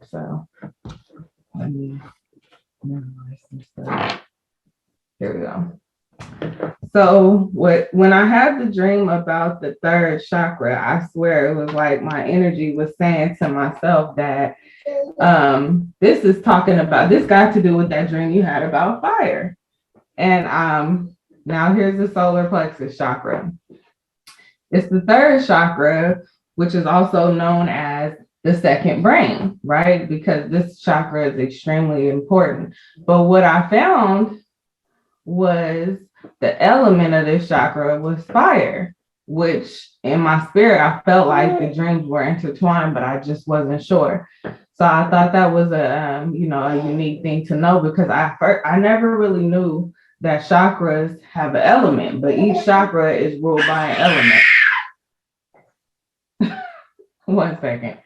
so let me memorize some stuff. Here we go. So when I had the dream about the third chakra, I swear it was like my energy was saying to myself that this is talking about, this got to do with that dream you had about fire. And now here's the solar plexus chakra. It's the third chakra, which is also known as the second brain, right? Because this chakra is extremely important. But what I found was the element of this chakra was fire, which in my spirit, I felt like the dreams were intertwined, but I just wasn't sure. So I thought that was a unique thing to know, because I never really knew that chakras have an element, but each chakra is ruled by an element. 1 second.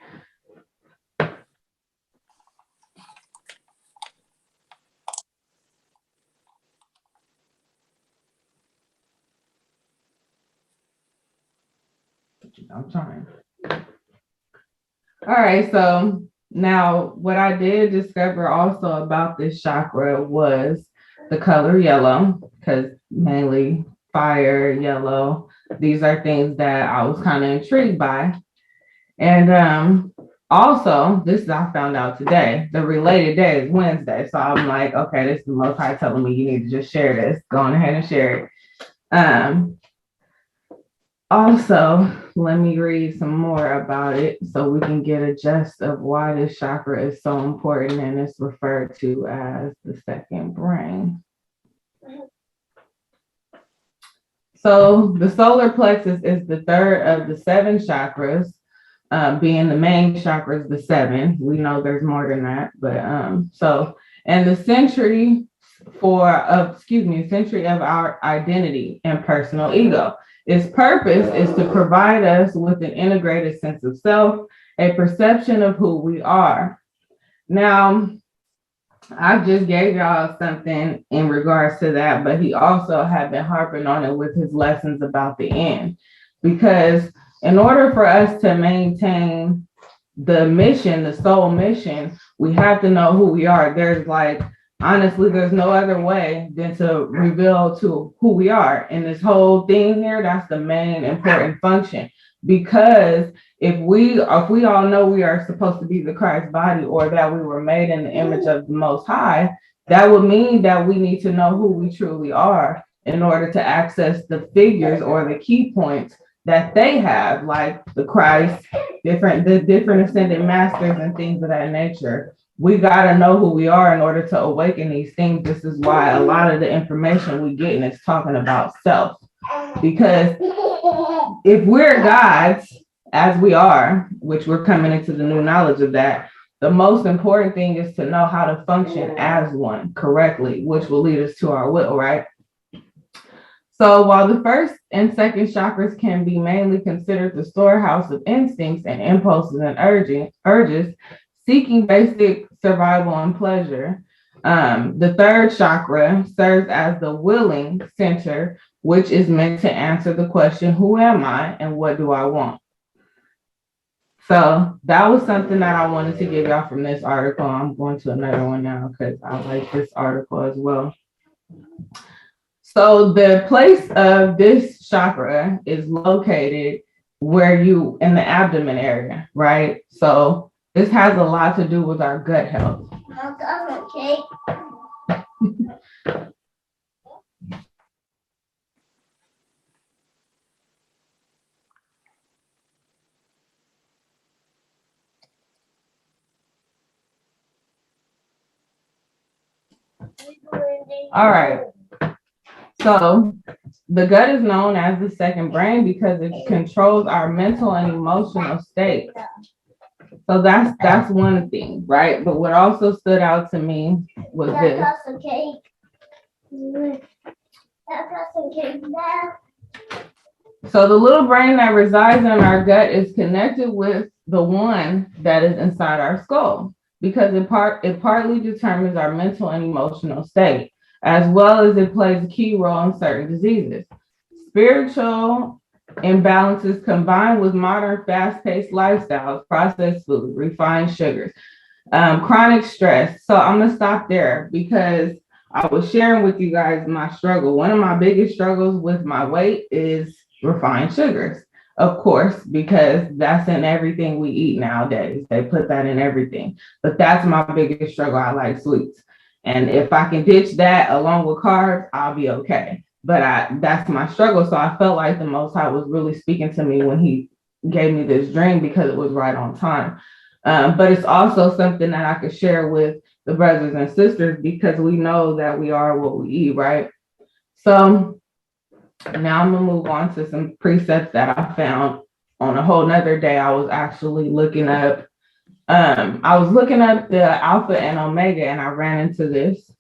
I'm trying. All right, so now what I did discover also about this chakra was the color yellow, because mainly fire, yellow, these are things that I was kind of intrigued by. And also, this I found out today, the related day is Wednesday. So I'm like, okay, this is the Most High telling me you need to just share this. Go on ahead and share it. Also, let me read some more about it so we can get a gist of why this chakra is so important, and it's referred to as the second brain. So the solar plexus is the third of the 7 chakras, being the main chakras, the 7. We know there's more than that, but and the century of our identity and personal ego. Its purpose is to provide us with an integrated sense of self, a perception of who we are. Now, I just gave y'all something in regards to that, but he also had been harping on it with his lessons about the end, because in order for us to maintain the mission, the soul mission, we have to know who we are. Honestly, there's no other way than to reveal to who we are. And this whole thing here, that's the main important function. Because if we all know we are supposed to be the Christ body, or that we were made in the image of the Most High, that would mean that we need to know who we truly are in order to access the figures or the key points that they have, like the Christ, the different ascended masters and things of that nature. We got to know who we are in order to awaken these things. This is why a lot of the information we get is talking about self. Because if we're gods, as we are, which we're coming into the new knowledge of that, the most important thing is to know how to function as one correctly, which will lead us to our will, right? So while the first and second chakras can be mainly considered the storehouse of instincts and impulses and urges, seeking basic survival and pleasure, the third chakra serves as the willing center, which is meant to answer the question, who am I and what do I want? So that was something that I wanted to give y'all from this article. I'm going to another one now because I like this article as well. So the place of this chakra is located in the abdomen area, right? So this has a lot to do with our gut health. All right. So the gut is known as the second brain because it controls our mental and emotional state. So that's one thing, right? But what also stood out to me was this. So the little brain that resides in our gut is connected with the one that is inside our skull, because it partly determines our mental and emotional state, as well as it plays a key role in certain diseases. Spiritual imbalances combined with modern fast-paced lifestyles, processed food, refined sugars, Chronic stress. So I'm gonna stop there because I was sharing with you guys my struggle. One of my biggest struggles with my weight is refined sugars, of course, because that's in everything we eat nowadays. They put that in everything. But that's my biggest struggle. I like sweets. And if I can ditch that along with carbs, I'll be okay. But that's my struggle. So I felt like the Most High was really speaking to me when he gave me this dream because it was right on time. But it's also something that I could share with the brothers and sisters because we know that we are what we eat, right? So now I'm gonna move on to some precepts that I found on a whole nother day. I was actually looking up, the Alpha and Omega, and I ran into this.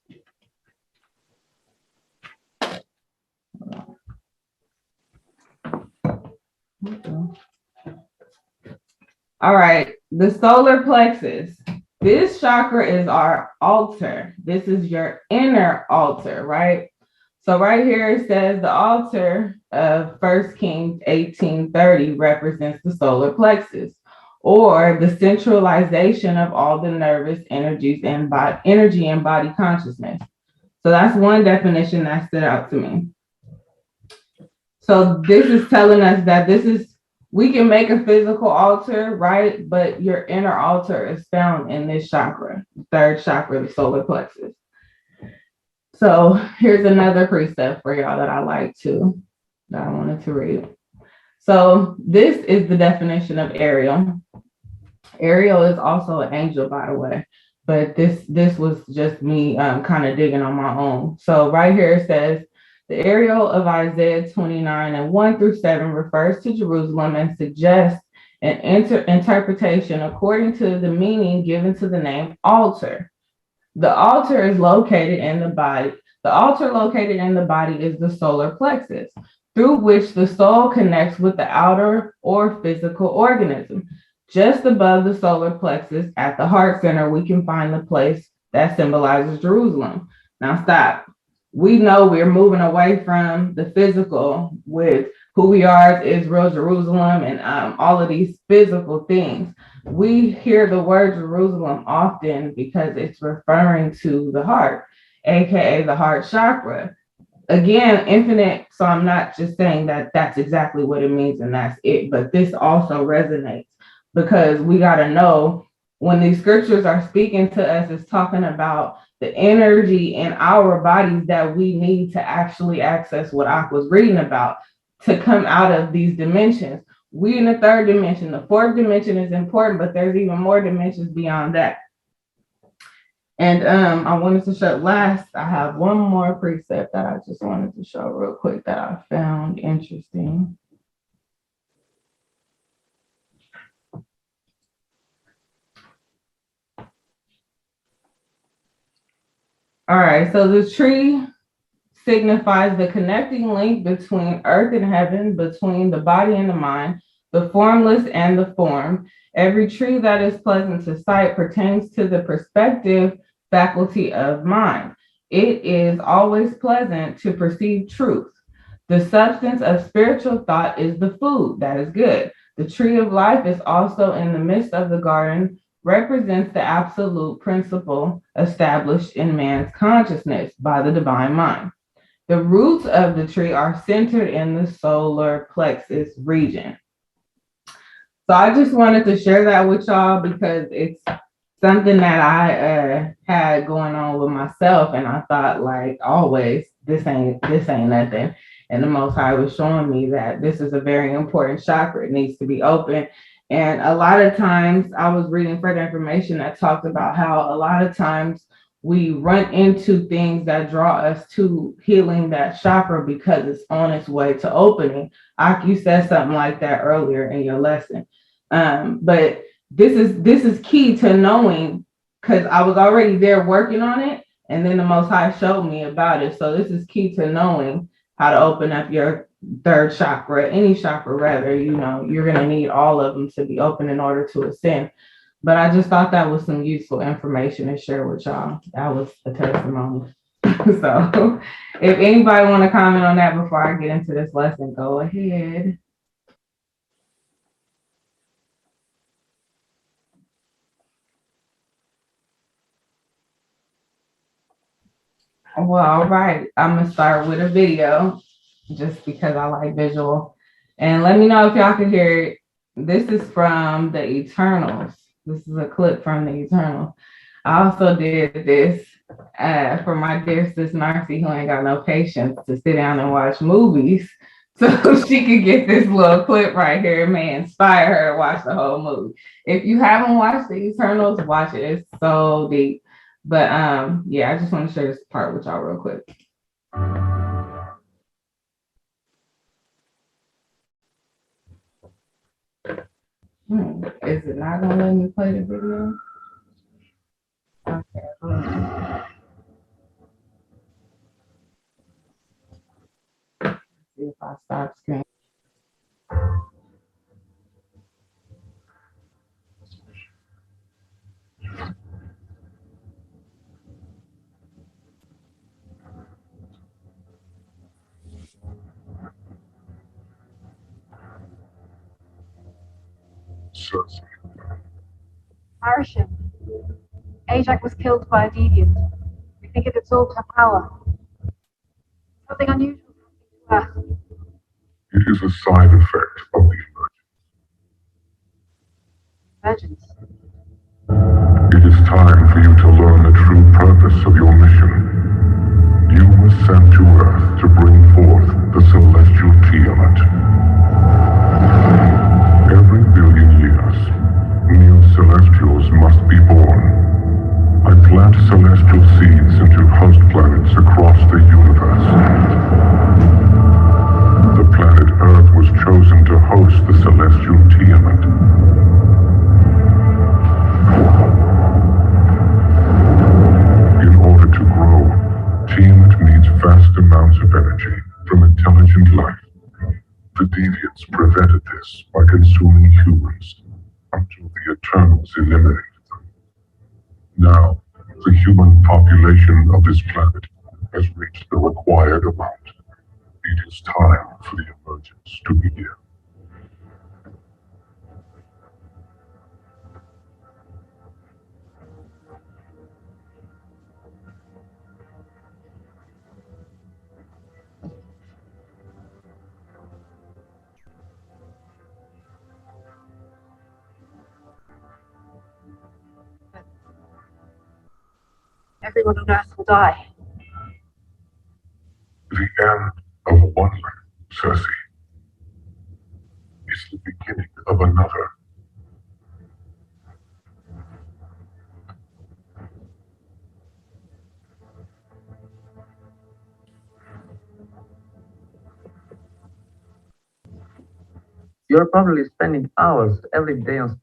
All right, the solar plexus. This chakra is our altar. This is your inner altar, right? So right here it says the altar of 1 Kings 18:30 represents the solar plexus, or the centralization of all the nervous energies and energy and body consciousness. So that's one definition that stood out to me. So this is telling us that we can make a physical altar, right? But your inner altar is found in this chakra, third chakra, the solar plexus. So here's another precept for y'all that I like to, that I wanted to read. So this is the definition of Ariel. Ariel is also an angel, by the way, but this was just me kind of digging on my own. So right here it says, the Ariel of Isaiah 29 and 1-7 refers to Jerusalem and suggests an interpretation according to the meaning given to the name altar. The altar is located in the body. The altar located in the body is the solar plexus, through which the soul connects with the outer or physical organism. Just above the solar plexus at the heart center, we can find the place that symbolizes Jerusalem. Now stop. We know we're moving away from the physical with who we are as Israel, Jerusalem, and all of these physical things. We hear the word Jerusalem often because it's referring to the heart, aka the heart chakra. Again, infinite. So I'm not just saying that that's exactly what it means and that's it, but this also resonates because we got to know when these scriptures are speaking to us, it's talking about the energy in our bodies that we need to actually access what I was reading about to come out of these dimensions. We in the third dimension. The fourth dimension is important, but there's even more dimensions beyond that. And I wanted to show last, I have one more precept that I just wanted to show real quick that I found interesting. All right, so the tree signifies the connecting link between earth and heaven, between the body and the mind, the formless and the formed. Every tree that is pleasant to sight pertains to the perspective faculty of mind. It is always pleasant to perceive truth. The substance of spiritual thought is the food that is good. The tree of life is also in the midst of the garden, represents the absolute principle established in man's consciousness by the divine mind. The roots of the tree are centered in the solar plexus region. So I just wanted to share that with y'all because it's something that I had going on with myself, and I thought, like always, this ain't nothing. And the Most High was showing me that this is a very important chakra. It needs to be open. And a lot of times I was reading further information that talked about how a lot of times we run into things that draw us to healing that chakra because it's on its way to opening. You said something like that earlier in your lesson. But this is key to knowing, because I was already there working on it, and then the Most High showed me about it. So this is key to knowing how to open up your third chakra, any chakra rather. You're going to need all of them to be open in order to ascend. But I just thought that was some useful information to share with y'all. That was a testimony. So if anybody want to comment on that before I get into this lesson, go ahead. Well, all right. I'm gonna start with a video just because I like visual. And let me know if y'all can hear it. This is from the Eternals. This is a clip from the Eternals. I also did this for my dear sis Narci, who ain't got no patience to sit down and watch movies. So she could get this little clip right here. It may inspire her to watch the whole movie. If you haven't watched the Eternals, watch it. It's so deep. But yeah, I just want to share this part with y'all real quick. Is it not gonna let me play the video? Okay. See if I stop screen. Harrison. Ajax was killed by a deviant. We think it absorbed her power. Something unusual happening to Earth. It is a side effect of the Emergence. It is time for you to learn the true purpose of your mission. You were sent to Earth to bring forth the celestial Tiamat. Every billion years, new celestials must be born. I plant celestial seeds into host planets across the universe. The planet Earth was chosen to host the celestial Tiamat. In order to grow, Tiamat needs vast amounts of energy from intelligent life. The deviants prevented this by consuming humans until the Eternals eliminated them. Now, the human population of this planet has reached the required amount. It is time for the emergence to begin. Everyone on Earth will die. The end of one life, Cersei, is the beginning of another. You're probably spending hours every day on.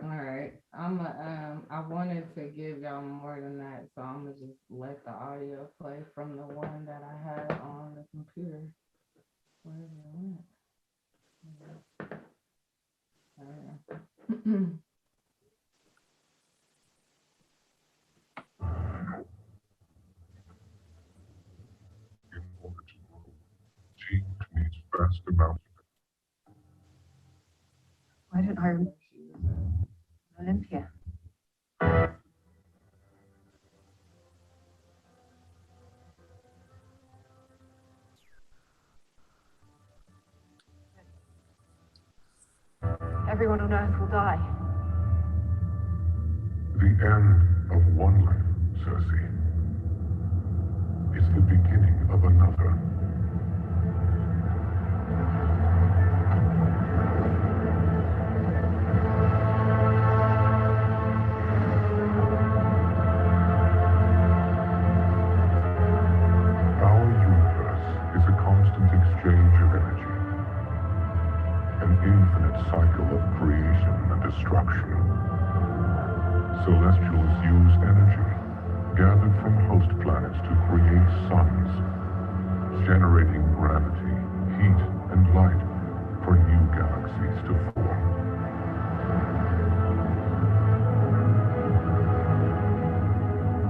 All right. I wanted to give y'all more than that, so I'm gonna just let the audio play from the one that I had on the computer. Where is it? In order to grow, change needs vast amounts of Why don't I remember Olympia? Everyone on Earth will die. The end of one life, Cersei, is the beginning of another. Our universe is a constant exchange of energy, an infinite cycle of creation and destruction. Celestials use energy gathered from host planets to create suns, generating gravity, heat, and light for new galaxies to form.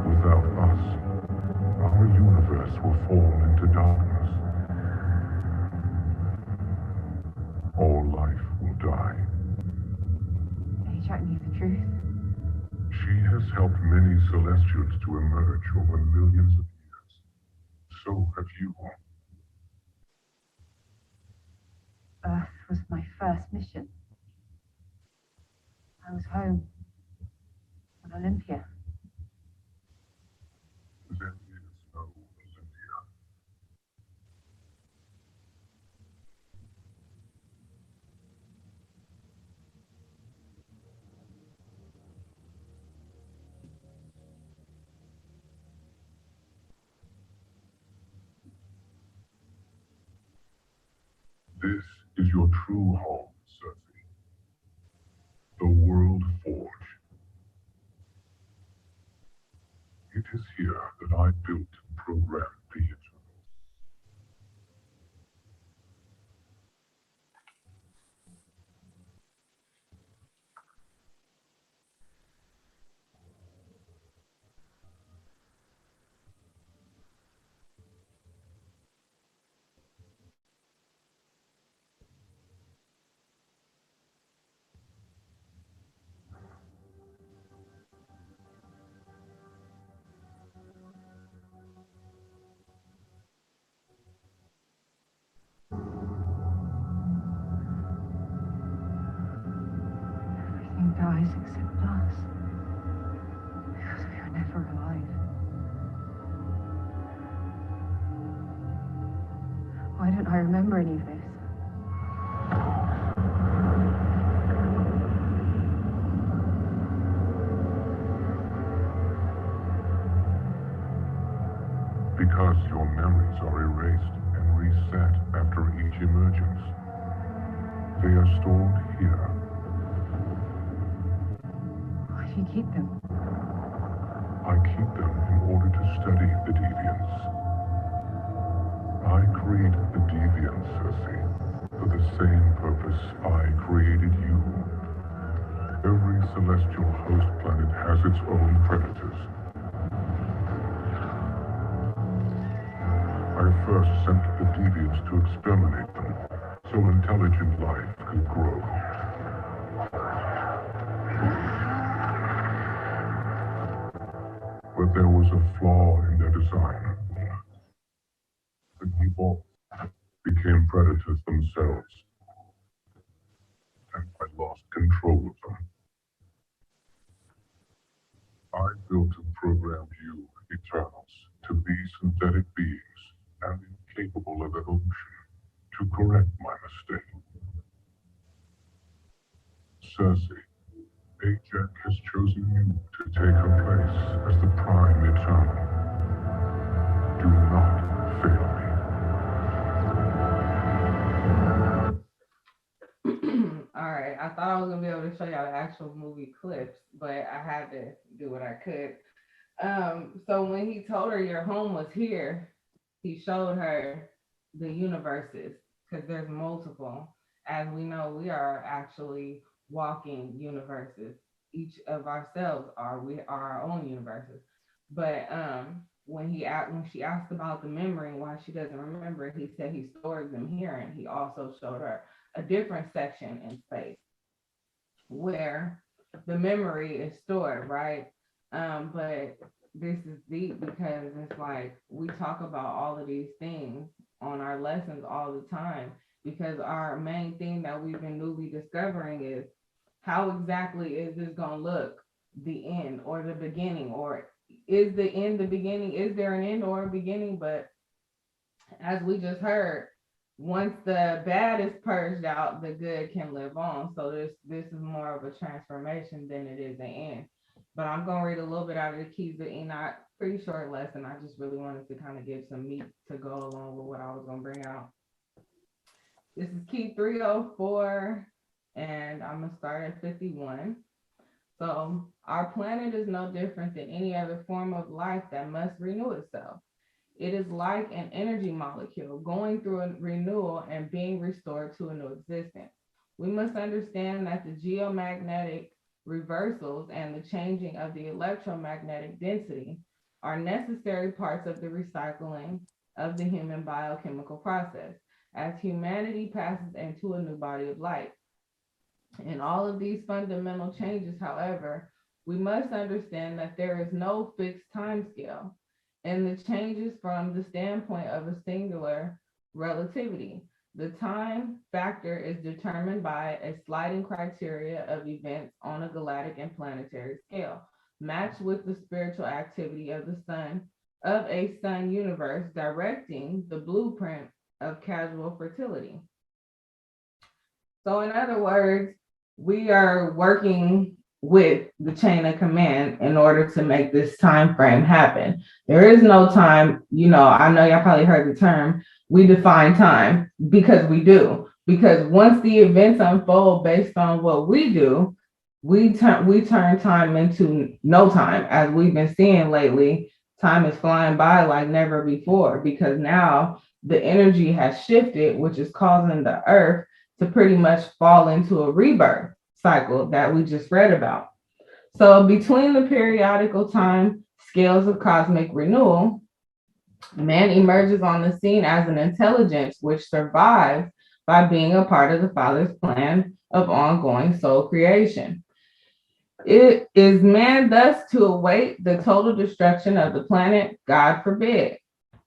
Without us, our universe will fall into darkness. All life will die. Ajax needs the truth. She has helped many celestials to emerge over millions of years. So have you. Earth was my first mission. I was home on Olympia. There is no Olympia. This is your true home, Cersei. The World Forge. It is here that I built and programmed the Eternals. Everything dies except us. Because we are never alive. Why don't I remember any of this? Because your memories are erased and reset after each emergence. They are stored here. Why do you keep them? I keep them in order to study the deviants. I created the deviants, Cersei, for the same purpose I created you. Every celestial host planet has its own predators. I first sent the deviants to exterminate them, so intelligent life could grow. But there was a flaw in their design. The evolved became predators themselves, and I lost control of them. I built and programmed you, Eternals, to be synthetic beings and incapable of evolution, to correct my mistake. Cersei, Ajax has chosen you to take her place as the Prime Eternal. Do not fail me. All right, I thought I was gonna be able to show y'all the actual movie clips, but I had to do what I could. So when he told her your home was here, he showed her the universes because there's multiple. As we know, we are actually walking universes. Each of ourselves we are our own universes. But when she asked about the memory and why she doesn't remember, he said he stores them here, and he also showed her a different section in space where the memory is stored, right? But this is deep because it's like we talk about all of these things on our lessons all the time because our main thing that we've been newly discovering is how exactly is this going to look, the end or the beginning, or is the end the beginning? Is there an end or a beginning? But as we just heard, once the bad is purged out, the good can live on. So this is more of a transformation than it is an end. But I'm going to read a little bit out of the Keys of Enoch. Pretty short lesson. I just really wanted to kind of give some meat to go along with what I was going to bring out. This is key 304, and I'm going to start at 51. So our planet is no different than any other form of life that must renew itself. It is like an energy molecule going through a renewal and being restored to a new existence. We must understand that the geomagnetic reversals and the changing of the electromagnetic density are necessary parts of the recycling of the human biochemical process as humanity passes into a new body of light. In all of these fundamental changes, however, we must understand that there is no fixed time scale. and the changes from the standpoint of a singular relativity. The time factor is determined by a sliding criteria of events on a galactic and planetary scale, matched with the spiritual activity of the sun, of a sun universe, directing the blueprint of casual fertility. So, in other words, we are working with the chain of command in order to make this time frame happen. There is no time, I know y'all probably heard the term, we define time, because we do. Because once the events unfold based on what we do, we turn time into no time. As we've been seeing lately, time is flying by like never before, because now the energy has shifted, which is causing the earth to pretty much fall into a rebirth cycle that we just read about. So between the periodical time scales of cosmic renewal, man emerges on the scene as an intelligence which survives by being a part of the Father's plan of ongoing soul creation. It is man thus to await the total destruction of the planet? God forbid.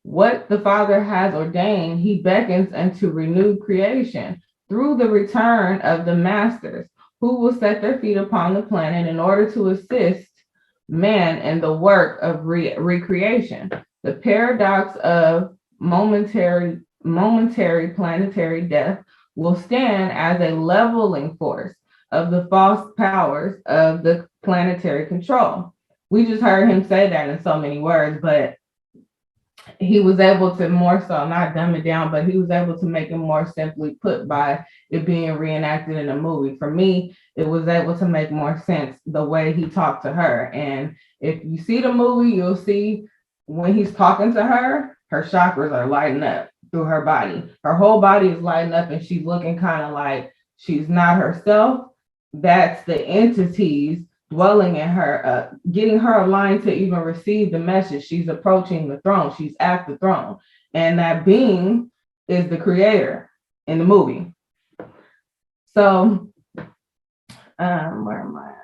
What the Father has ordained, he beckons into renewed creation through the return of the masters, who will set their feet upon the planet in order to assist man in the work of recreation. The paradox of momentary planetary death will stand as a leveling force of the false powers of the planetary control. We just heard him say that in so many words, but he was able to more so not dumb it down, but he was able to make it more simply put by it being reenacted in a movie. For me, it was able to make more sense the way he talked to her. And if you see the movie, you'll see when he's talking to her, her chakras are lighting up through her body. Her whole body is lighting up and she's looking kind of like she's not herself. That's the entities dwelling in her, getting her aligned to even receive the message. She's approaching the throne. She's at the throne. And that being is the creator in the movie. So, where am I at?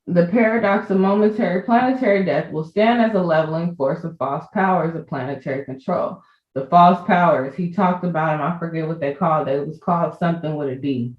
The paradox of momentary planetary death will stand as a leveling force of false powers of planetary control. The false powers, he talked about them, I forget what they called it. It was called something with a D.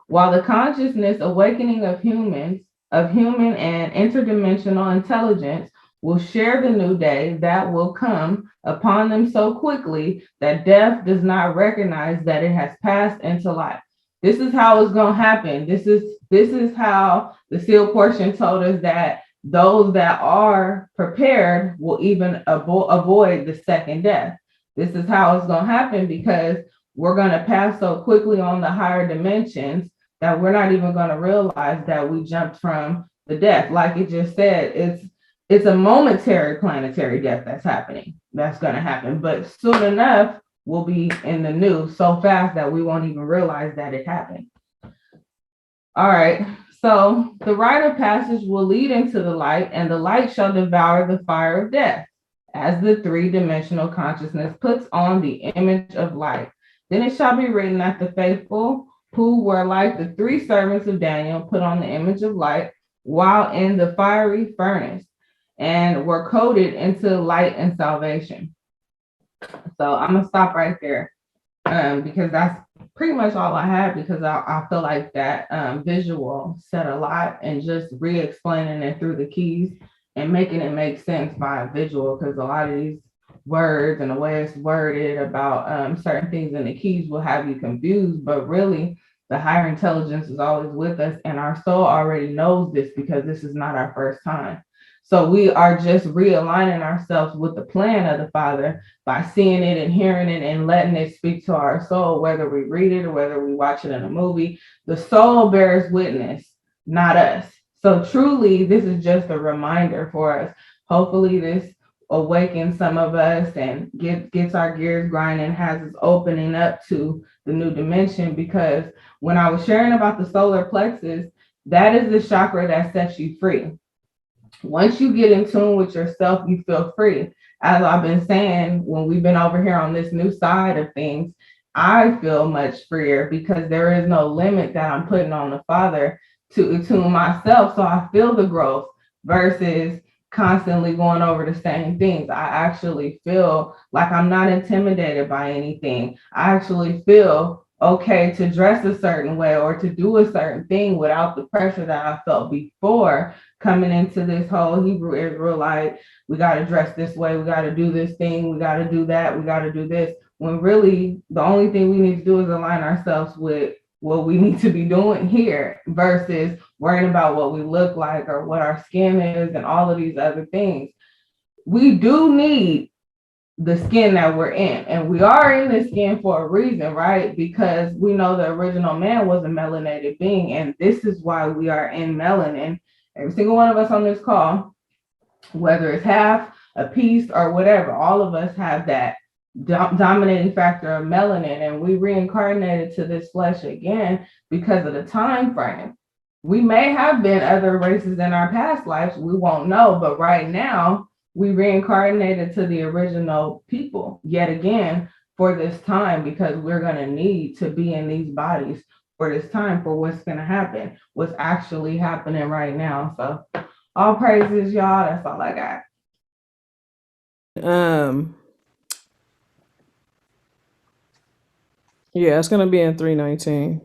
While the consciousness awakening of human and interdimensional intelligence will share the new day that will come upon them so quickly that death does not recognize that it has passed into life. This is how it's going to happen. This is how the sealed portion told us that those that are prepared will even avoid the second death. This is how it's going to happen, because we're going to pass so quickly on the higher dimensions that we're not even going to realize that we jumped from the death. Like it just said, it's a momentary planetary death that's happening. That's going to happen. But soon enough, we'll be in the new so fast that we won't even realize that it happened. All right. So the rite of passage will lead into the light, and the light shall devour the fire of death, as the three-dimensional consciousness puts on the image of light. Then it shall be written that the faithful who were like the three servants of Daniel put on the image of light while in the fiery furnace and were coded into light and salvation. So I'm going to stop right there because that's pretty much all I have, because I feel like that visual said a lot, and just re-explaining it through the keys and making it make sense by a visual, because a lot of these words and the way it's worded about certain things in the keys will have you confused, but really the higher intelligence is always with us, and our soul already knows this because this is not our first time. So we are just realigning ourselves with the plan of the Father by seeing it and hearing it and letting it speak to our soul, whether we read it or whether we watch it in a movie. The soul bears witness, not us. So truly, this is just a reminder for us. Hopefully this awakens some of us and gets our gears grinding, has us opening up to the new dimension. Because when I was sharing about the solar plexus, that is the chakra that sets you free. Once you get in tune with yourself, you feel free. As I've been saying, when we've been over here on this new side of things, I feel much freer because there is no limit that I'm putting on the Father to attune myself. So I feel the growth versus constantly going over the same things. I actually feel like I'm not intimidated by anything. I actually feel okay to dress a certain way or to do a certain thing without the pressure that I felt before coming into this whole Hebrew Israelite. We got to dress this way. We got to do this thing. We got to do that. We got to do this. When really the only thing we need to do is align ourselves with what we need to be doing here versus worrying about what we look like or what our skin is and all of these other things. We do need the skin that we're in, and we are in the skin for a reason, right? Because we know the original man was a melanated being, and this is why we are in melanin. Every single one of us on this call, whether it's half, a piece, or whatever, all of us have that dominating factor of melanin, and we reincarnated to this flesh again because of the time frame. We may have been other races in our past lives, we won't know, but right now we reincarnated to the original people yet again for this time, because we're going to need to be in these bodies for this time, for what's going to happen, what's actually happening right now. So all praises, y'all. That's all I got. Yeah, it's gonna be in 319.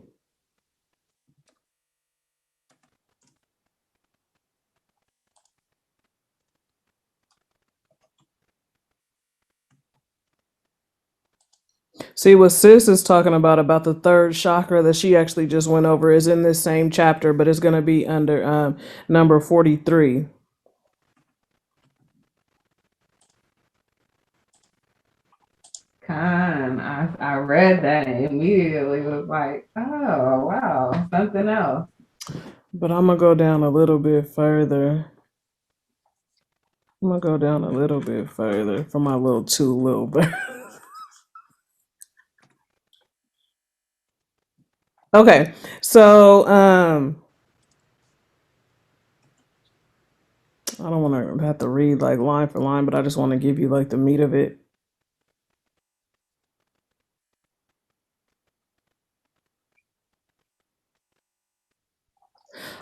See, what sis is talking about the third chakra that she actually just went over is in this same chapter, but it's gonna be under number 43. I read that and immediately was like, oh wow, something else. But I'm gonna go down a little bit further. I'm gonna go down a little bit further for my little two little birds. Okay, so I don't want to have to read like line for line, but I just want to give you like the meat of it.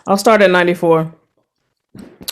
I'll start at 94.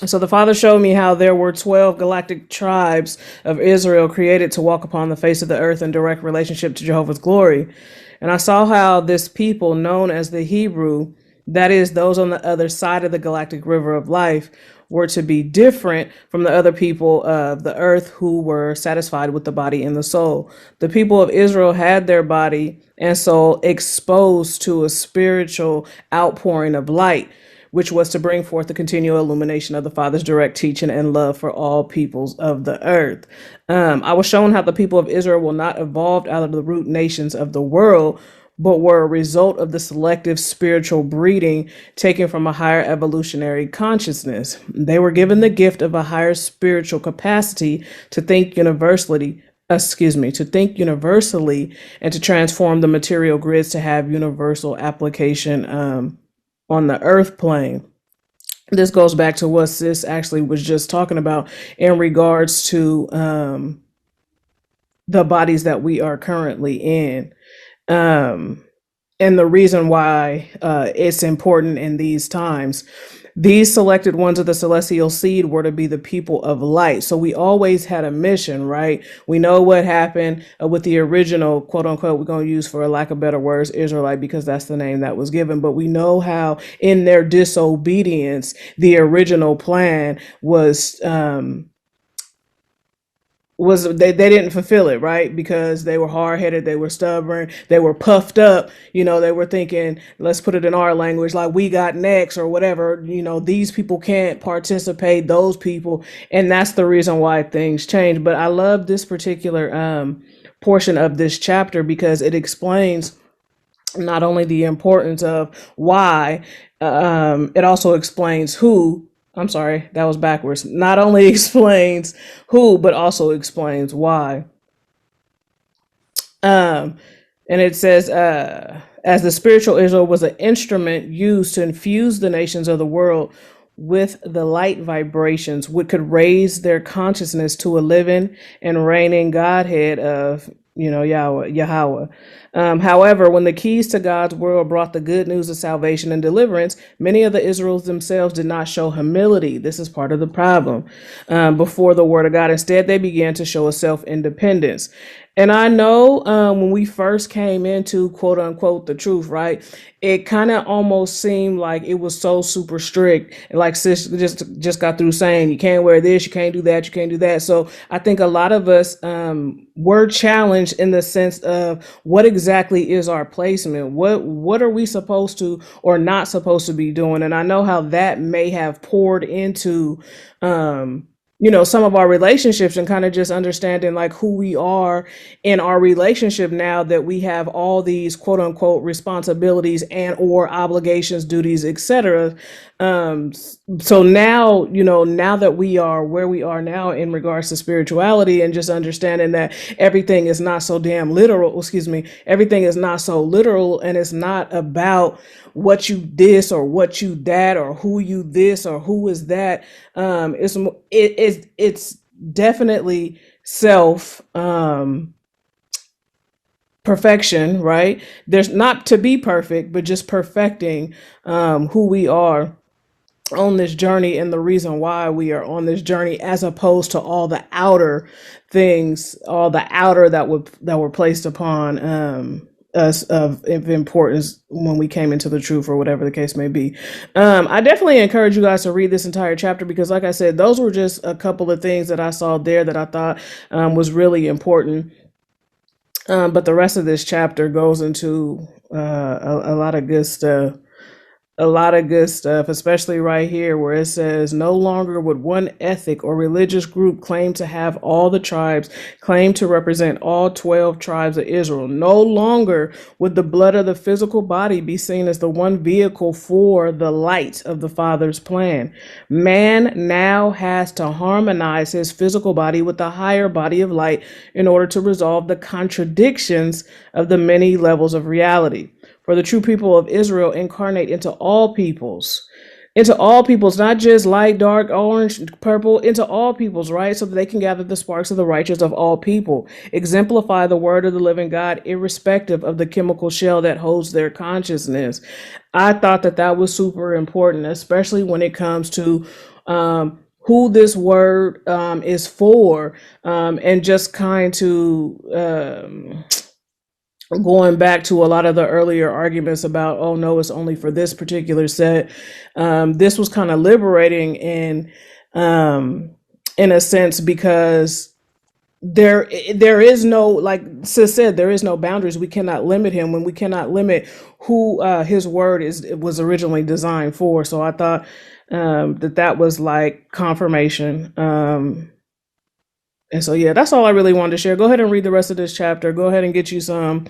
So the Father showed me how there were 12 galactic tribes of Israel created to walk upon the face of the earth in direct relationship to Jehovah's glory. And I saw how this people, known as the Hebrew, that is, those on the other side of the galactic river of life, were to be different from the other people of the earth who were satisfied with the body and the soul. The people of Israel had their body and soul exposed to a spiritual outpouring of light, which was to bring forth the continual illumination of the Father's direct teaching and love for all peoples of the earth. I was shown how the people of Israel were not evolved out of the root nations of the world, but were a result of the selective spiritual breeding taken from a higher evolutionary consciousness. They were given the gift of a higher spiritual capacity to think universally, and to transform the material grids to have universal application on the earth plane. This goes back to what sis actually was just talking about in regards to the bodies that we are currently in. And the reason why it's important in these times. These selected ones of the celestial seed were to be the people of light. So we always had a mission, right? We know what happened with the original, quote unquote, we're going to use for a lack of better words, Israelite, because that's the name that was given. But we know how in their disobedience, the original plan was they didn't fulfill it, right? Because they were hard-headed, they were stubborn, they were puffed up, they were thinking, let's put it in our language, like we got next or whatever, these people can't participate, those people, and that's the reason why things change. But I love this particular portion of this chapter because it explains not only the importance of why, it also explains who. I'm sorry, that was backwards. Not only explains who, but also explains why. And it says, as the spiritual Israel was an instrument used to infuse the nations of the world with the light vibrations, which could raise their consciousness to a living and reigning Godhead of Yahweh. However, when the keys to God's world brought the good news of salvation and deliverance, many of the Israels themselves did not show humility. This is part of the problem before the word of God. Instead, they began to show a self-independence. And I know when we first came into quote unquote the truth, right? It kind of almost seemed like it was so super strict. Like sis just got through saying, you can't wear this, you can't do that, you can't do that. So I think a lot of us were challenged in the sense of what exactly is our placement? What are we supposed to or not supposed to be doing? And I know how that may have poured into some of our relationships and kind of just understanding like who we are in our relationship now that we have all these quote unquote responsibilities and or obligations, duties, etc. So now, now that we are where we are now in regards to spirituality and just understanding that everything is not so damn literal, everything is not so literal, and it's not about what you this or what you that or who you this or who is that. It's definitely self perfection, right? There's not to be perfect, but just perfecting who we are on this journey and the reason why we are on this journey, as opposed to all the outer things, all the outer that were placed upon us of importance when we came into the truth, or whatever the case may be. I definitely encourage you guys to read this entire chapter, because like I said, those were just a couple of things that I saw there that I thought was really important. But the rest of this chapter goes into a lot of good stuff. Especially right here where it says, no longer would one ethnic or religious group claim to have all the tribes, claim to represent all 12 tribes of Israel. No longer would the blood of the physical body be seen as the one vehicle for the light of the Father's plan. Man now has to harmonize his physical body with the higher body of light in order to resolve the contradictions of the many levels of reality. For the true people of Israel incarnate into all peoples, not just light, dark, orange, purple, into all peoples, right? So that they can gather the sparks of the righteous of all people, exemplify the word of the living God, irrespective of the chemical shell that holds their consciousness. I thought that was super important, especially when it comes to who this word is for, and just kind to going back to a lot of the earlier arguments about, oh no, it's only for this particular set. This was kind of liberating in a sense, because there is no, like sis said, there is no boundaries. We cannot limit him when we cannot limit who his word was originally designed for. So I thought that was like confirmation. And so, yeah, that's all I really wanted to share. Go ahead and read the rest of this chapter. Go ahead and get you some